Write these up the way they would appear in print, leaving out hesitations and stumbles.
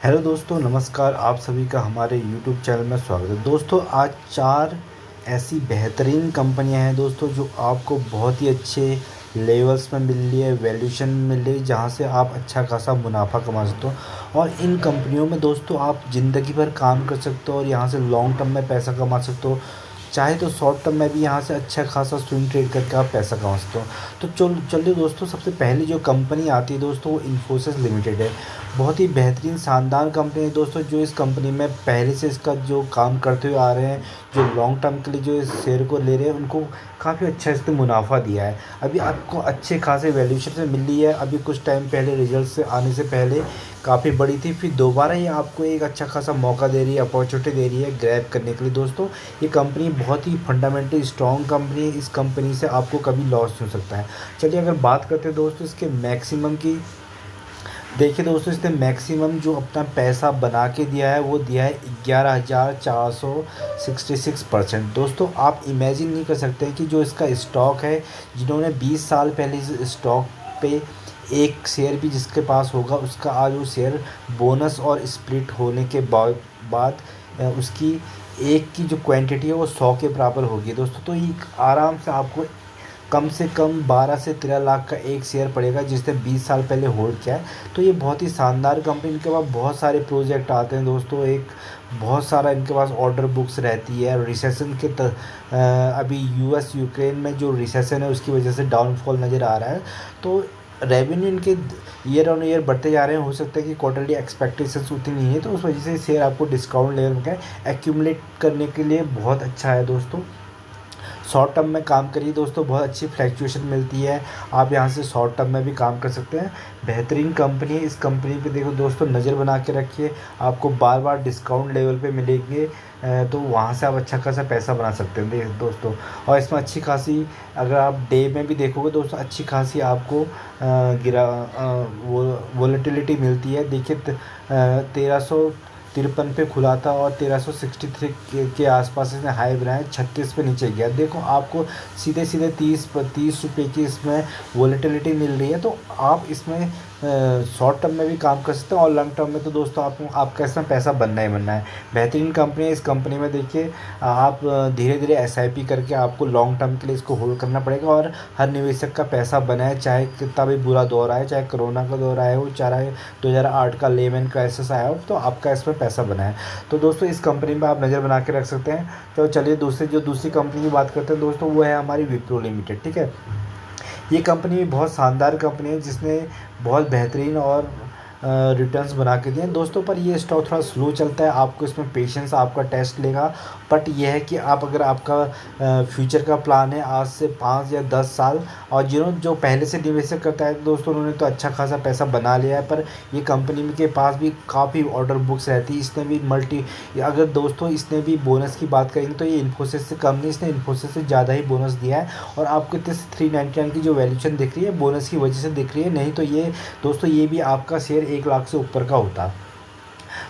Hello दोस्तों, नमस्कार। आप सभी का हमारे यूट्यूब चैनल में स्वागत है। दोस्तों, आज 4 ऐसी बेहतरीन कंपनियां हैं दोस्तों, जो आपको बहुत ही अच्छे लेवल्स में मिल रही है, वैल्यूएशन मिल रही है, जहां से आप अच्छा खासा मुनाफा कमा सकते हो। और इन कंपनियों में दोस्तों आप ज़िंदगी भर काम कर सकते हो और यहां से लॉन्ग टर्म में पैसा कमा सकते हो। चाहे तो शॉर्ट टर्म में भी यहाँ से अच्छा खासा स्विंग ट्रेड करके आप पैसा कमा सकते हो। तो चलिए दोस्तों, सबसे पहली जो कंपनी आती है दोस्तों, वो इन्फोसिस लिमिटेड है। बहुत ही बेहतरीन शानदार कंपनी है दोस्तों। जो इस कंपनी में पहले से इसका जो काम करते हुए आ रहे हैं, जो लॉन्ग टर्म के लिए जो इस शेयर को ले रहे हैं, उनको काफ़ी अच्छा इसने मुनाफा दिया है। अभी आपको अच्छे खासे वैल्यूएशन से मिल रही है। अभी कुछ टाइम पहले रिजल्ट से आने से पहले काफ़ी बड़ी थी, फिर दोबारा ये आपको एक अच्छा खासा मौका दे रही है, अपॉर्चुनिटी दे रही है ग्रैब करने के लिए दोस्तों। ये कंपनी बहुत ही फंडामेंटली स्ट्रॉन्ग कंपनी है। इस कंपनी से आपको कभी लॉस नहीं हो सकता है। चलिए अगर बात करते हैं दोस्तों इसके मैक्सिमम की, देखिए दोस्तों, इसने मैक्सिमम जो अपना पैसा बना के दिया है वो दिया है 11,466%। दोस्तों, आप इमेजिन नहीं कर सकते कि जो इसका स्टॉक है, जिन्होंने 20 साल पहले इस स्टॉक पे एक शेयर भी जिसके पास होगा, उसका आज वो शेयर बोनस और स्प्लिट होने के बाद उसकी एक की जो क्वांटिटी है वो 100 के बराबर होगी दोस्तों। तो ये आराम से आपको कम से कम 12 से 13 लाख का एक शेयर पड़ेगा, जिसने 20 साल पहले होल्ड किया है। तो ये बहुत ही शानदार कंपनी, इनके पास बहुत सारे प्रोजेक्ट आते हैं दोस्तों। एक बहुत सारा इनके पास ऑर्डर बुक्स रहती है। रिसेशन के अभी यूएस यूक्रेन में जो रिसेशन है उसकी वजह से डाउनफॉल नज़र आ रहा है। तो रेवेन्यू इनके ईयर ऑन ईयर बढ़ते जा रहे हैं। हो सकता है कि क्वार्टरली एक्सपेक्टेशंस उतनी नहीं है, तो उस वजह से शेयर आपको डिस्काउंट लेवल में एक्यूमुलेट करने के लिए बहुत अच्छा है दोस्तों। शॉर्ट टर्म में काम करिए दोस्तों, बहुत अच्छी फ्लैक्चुएशन मिलती है। आप यहाँ से शॉर्ट टर्म में भी काम कर सकते हैं। बेहतरीन कंपनी है। इस कंपनी पे देखो दोस्तों, नज़र बना के रखिए। आपको बार बार डिस्काउंट लेवल पे मिलेंगे, तो वहाँ से आप अच्छा खासा पैसा बना सकते हैं दोस्तों। और इसमें अच्छी खासी, अगर आप डे में भी देखोगे दोस्तों, अच्छी खासी आपको गिरा वो वोलेटिलिटी मिलती है। देखिए 1353 पे खुला था और 1363 के आसपास इसने हाई बनाया, 36 पे नीचे गया। देखो आपको सीधे सीधे 30 रुपये की इसमें वोलेटिलिटी मिल रही है। तो आप इसमें शॉर्ट टर्म में भी काम कर सकते हैं और लॉन्ग टर्म में तो दोस्तों आपका इसमें पैसा बनना ही बनना है। बेहतरीन कंपनी है। इस कंपनी में देखिए आप धीरे धीरे एसआईपी करके आपको लॉन्ग टर्म के लिए इसको होल्ड करना पड़ेगा। और हर निवेशक का पैसा बनाए, चाहे कितना भी बुरा दौर आए, चाहे कोरोना का दौर आया हो, चाहे 2008 का लेमन क्राइसिस आया हो, तो आपका इसमें पैसा बना है। तो दोस्तों, इस कंपनी में आप नज़र बना के रख सकते हैं। तो चलिए दूसरी कंपनी की बात करते हैं दोस्तों, वो है हमारी विप्रो लिमिटेड। ठीक है, ये कंपनी भी बहुत शानदार कंपनी है, जिसने बहुत बेहतरीन और रिटर्न्स बना के दिए हैं दोस्तों। पर ये स्टॉक थोड़ा स्लो चलता है, आपको इसमें पेशेंस आपका टेस्ट लेगा। बट ये है कि आप अगर आपका फ्यूचर का प्लान है आज से 5 या 10 साल, और जो पहले से निवेशक करता है दोस्तों, उन्होंने तो अच्छा खासा पैसा बना लिया है। पर ये कंपनी के पास भी काफ़ी ऑर्डर बुक्स रहती है। इसने भी अगर दोस्तों इसने भी बोनस की बात करेंगे तो ये इन्फोसिस से कम नहीं, इसने इन्फोसिस से ज़्यादा ही बोनस दिया है। और आपको इतने 399 की जो वैल्यूशन दिख रही है, बोनस की वजह से दिख रही है। नहीं तो ये दोस्तों, ये भी आपका शेयर 1 लाख से ऊपर का होता।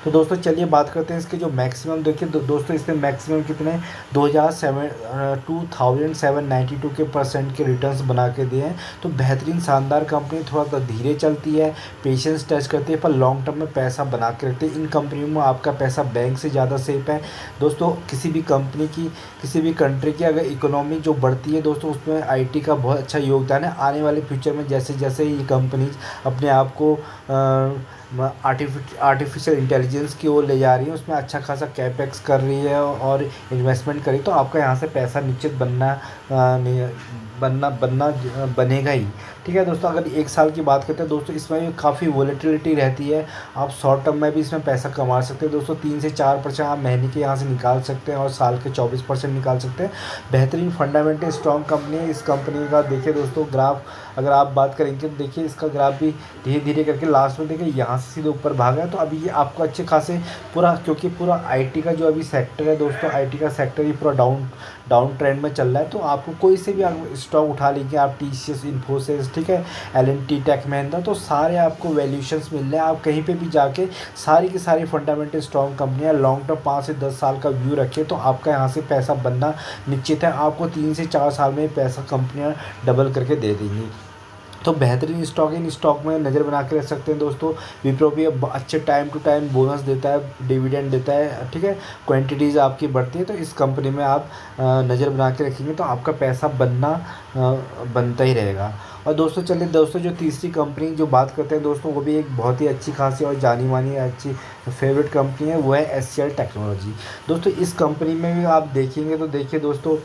तो दोस्तों चलिए बात करते हैं इसके जो मैक्सिमम। देखिए दोस्तों, इसने मैक्सिमम कितने 2792 के परसेंट के रिटर्न्स बना के दिए हैं। तो बेहतरीन शानदार कंपनी, थोड़ा सा धीरे चलती है, पेशेंस टेस्ट करती है, पर लॉन्ग टर्म में पैसा बना के रखती है। इन कंपनियों में आपका पैसा बैंक से ज़्यादा सेफ है दोस्तों। किसी भी कंपनी की, किसी भी कंट्री की अगर इकोनॉमी जो बढ़ती है दोस्तों, उसमें आईटी का बहुत अच्छा योगदान है। आने वाले फ्यूचर में जैसे जैसे ये कंपनीज अपने आप को आर्टिफिशियल इंटेलिजेंस की ओर ले जा रही है, उसमें अच्छा खासा कैपेक्स कर रही है और इन्वेस्टमेंट करी, तो आपका यहाँ से पैसा निश्चित बनेगा ही। ठीक है दोस्तों, अगर 1 साल की बात करते हैं दोस्तों, इसमें भी काफ़ी वोलेटिलिटी रहती है। आप शॉर्ट टर्म में भी इसमें पैसा कमा सकते हैं दोस्तों। 3 से 4% आप महीने के यहाँ से निकाल सकते हैं और साल के 24% निकाल सकते हैं। बेहतरीन फंडामेंटल स्ट्रॉन्ग कंपनी है। इस कंपनी का देखिए दोस्तों ग्राफ, अगर आप बात करेंगे तो देखिए इसका ग्राफ भी धीरे धीरे करके लास्ट में देखिए यहाँ से सीधे ऊपर भागा है। तो अभी ये आपको अच्छे खासे पूरा, क्योंकि पूरा आईटी का जो अभी सेक्टर है दोस्तों, आईटी का सेक्टर ही पूरा डाउन ट्रेंड में चल रहा है। तो आपको कोई से भी स्टॉक उठा लीजिए आप, टीसीएस, इन्फोसिस, ठीक है, एलएनटी, टेक महिंद्रा, तो सारे आपको वैल्यूएशंस मिल रहे हैं। आप कहीं पे भी जाके सारी की सारी फंडामेंटल स्ट्रॉन्ग कंपनियां लॉन्ग टर्म 5 से 10 साल का व्यू रखिए, तो आपका यहाँ से पैसा बनना निश्चित है। आपको 3 से 4 साल में पैसा कंपनियां डबल करके दे देंगी। तो बेहतरीन स्टॉक है, इन स्टॉक में नज़र बना के रख सकते हैं दोस्तों। विप्रो भी अब अच्छे टाइम टू टाइम बोनस देता है, डिविडेंड देता है, ठीक है, क्वांटिटीज़ आपकी बढ़ती है, तो इस कंपनी में आप नज़र बना के रखेंगे तो आपका पैसा बनता ही रहेगा। और दोस्तों चलिए दोस्तों, जो तीसरी कंपनी जो बात करते हैं दोस्तों, वो भी एक बहुत ही अच्छी खासी और जानी मानी अच्छी फेवरेट कंपनी है, वो है एचसीएल टेक्नोलॉजी। दोस्तों इस कंपनी में भी आप देखेंगे तो देखिए दोस्तों,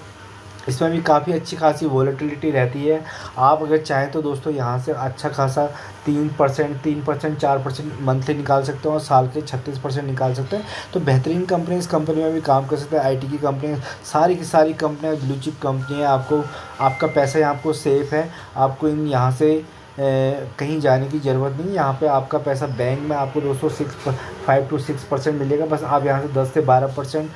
इसमें भी काफ़ी अच्छी खासी वॉलेटिलिटी रहती है। आप अगर चाहें तो दोस्तों यहाँ से अच्छा खासा 3%, 4% मंथली निकाल सकते हो और साल के 36% निकाल सकते हैं। तो बेहतरीन कंपनी, इस कंपनी में भी काम कर सकते हैं। आईटी की कंपनी, सारी की सारी कंपनियाँ ब्लू चिप कंपनी है। आपको आपका पैसा यहाँ आपको सेफ़ है, आपको इन यहाँ से कहीं जाने की ज़रूरत नहीं है। यहाँ पे आपका पैसा बैंक में आपको दोस्तों 5 to 6% मिलेगा। बस आप यहाँ से 10 से 12%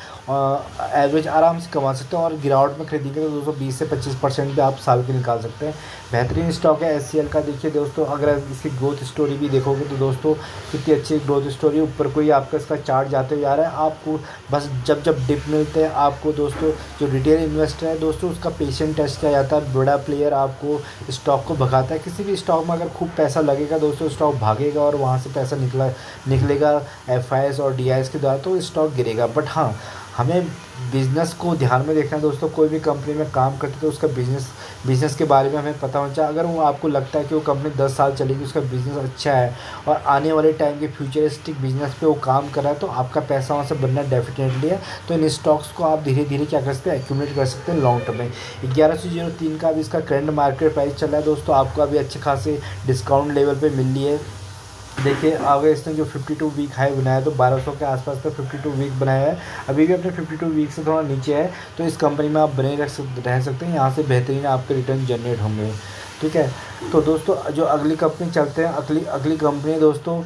एवरेज आराम से कमा सकते हो, और गिरावट में खरीदेंगे तो दोस्तों 20 से 25% भी आप साल के निकाल सकते हैं। बेहतरीन स्टॉक है एचसीएल का। देखिए दोस्तों, अगर इसकी ग्रोथ स्टोरी भी देखोगे तो दोस्तों कितनी अच्छी ग्रोथ स्टोरी, ऊपर कोई आपका इसका चार्ट जाते हुए आ रहा है। आपको बस जब जब डिप मिलते हैं आपको दोस्तों, जो रिटेल इन्वेस्टर है दोस्तों, उसका पेशेंट टेस्ट किया जाता है। बड़ा प्लेयर आपको स्टॉक को भगाता है। किसी भी स्टॉक में अगर खूब पैसा लगेगा दोस्तों, स्टॉक भागेगा और वहाँ से पैसा निकलेगा एफआईएस और डीआईएस के द्वारा, तो स्टॉक गिरेगा। बट हाँ, हमें बिज़नेस को ध्यान में देखना है दोस्तों। कोई भी कंपनी में काम करते तो उसका बिज़नेस के बारे में हमें पता होना चाहिए। अगर वो आपको लगता है कि वो कंपनी 10 साल चलेगी, उसका बिज़नेस अच्छा है और आने वाले टाइम के फ्यूचरिस्टिक बिज़नेस पे वो काम कर रहा है, तो आपका पैसा वहाँ से बनना डेफिनेटली है। तो इन स्टॉक्स को आप धीरे धीरे क्या कर सकते हैं, एक्यूमुलेट कर सकते हैं लॉन्ग टर्म में। 1103 का अभी इसका करंट मार्केट प्राइस चल रहा है दोस्तों। आपको अभी अच्छे खासे डिस्काउंट लेवल पर मिल रही है। देखिए आगे इसने जो 52 वीक हाई बनाया, तो 1200 के आसपास का 52 वीक बनाया है। अभी भी अपने 52 वीक से थोड़ा नीचे है, तो इस कंपनी में आप बने रह सकते हैं। यहाँ से बेहतरीन आपके रिटर्न जनरेट होंगे, ठीक है। तो दोस्तों जो अगली कंपनी चलते हैं, अगली कंपनी दोस्तों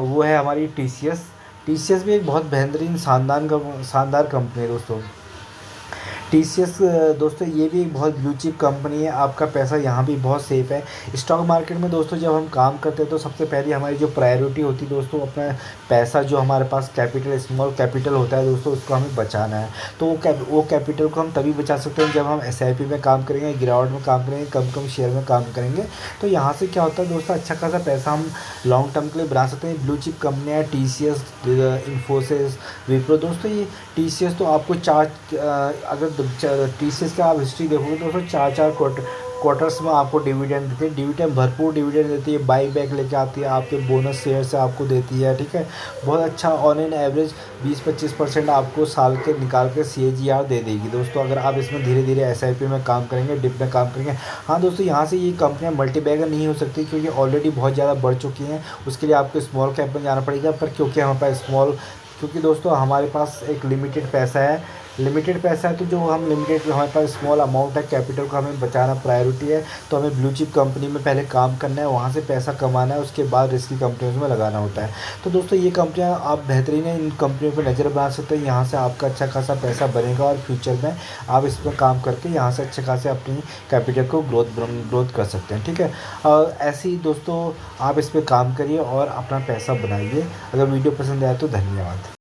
वो है हमारी टीसीएस भी एक बहुत बेहतरीन शानदार कंपनी है दोस्तों। टीसीएस दोस्तों ये भी एक बहुत ब्लू चिप कंपनी है। आपका पैसा यहाँ भी बहुत सेफ़ है। स्टॉक मार्केट में दोस्तों जब हम काम करते हैं तो सबसे पहले हमारी जो प्रायोरिटी होती है दोस्तों, अपना पैसा जो हमारे पास कैपिटल, स्मॉल कैपिटल होता है दोस्तों, उसको हमें बचाना है। तो वो कैपिटल को हम तभी बचा सकते हैं जब हम एसआईपी में काम करेंगे, गिरावट में काम करेंगे, कम शेयर में काम करेंगे। तो यहाँ से क्या होता है दोस्तों, अच्छा खासा पैसा हम लॉन्ग टर्म के लिए बना सकते हैं। ब्लू चिप कंपनियाँ टीसीएस, इन्फोसिस, विप्रो। दोस्तों ये टीसीएस तो आपको अगर टीसीएस का आप हिस्ट्री देखोगे तो दोस्तों 4 क्वार्टर्स में आपको डिविडेंड देती है। डिविडेंड भरपूर डिविडेंड देती है, बाई बैक लेके आती है, आपके बोनस शेयर से आपको देती है, ठीक है। बहुत अच्छा ऑन एन एवरेज 20-25% आपको साल के निकाल के CAGR दे देगी दोस्तों, अगर आप इसमें धीरे धीरे एसआईपी में काम करेंगे, डिप में काम करेंगे। हाँ दोस्तों, यहाँ से ये कंपनियाँ मल्टीबैगर नहीं हो सकती क्योंकि ऑलरेडी बहुत ज़्यादा बढ़ चुकी हैं। उसके लिए आपको स्मॉल कैप में जाना पड़ेगा। पर क्योंकि हमारे पास क्योंकि दोस्तों हमारे पास एक लिमिटेड पैसा है, तो जो हम हमारे पास स्मॉल अमाउंट है, कैपिटल को हमें बचाना प्रायोरिटी है। तो हमें ब्लू चिप कंपनी में पहले काम करना है, वहाँ से पैसा कमाना है, उसके बाद रिस्की कंपनियों में लगाना होता है। तो दोस्तों ये कंपनियाँ आप बेहतरीन है, इन कंपनियों पर नज़र बना सकते हैं। यहाँ से आपका अच्छा खासा पैसा बनेगा और फ्यूचर में आप इस पर काम करके यहाँ से अच्छे खासे अपनी कैपिटल को ग्रोथ कर सकते हैं, ठीक है। और ऐसे ही दोस्तों आप इस पर काम करिए और अपना पैसा बनाइए। अगर वीडियो पसंद आए तो धन्यवाद।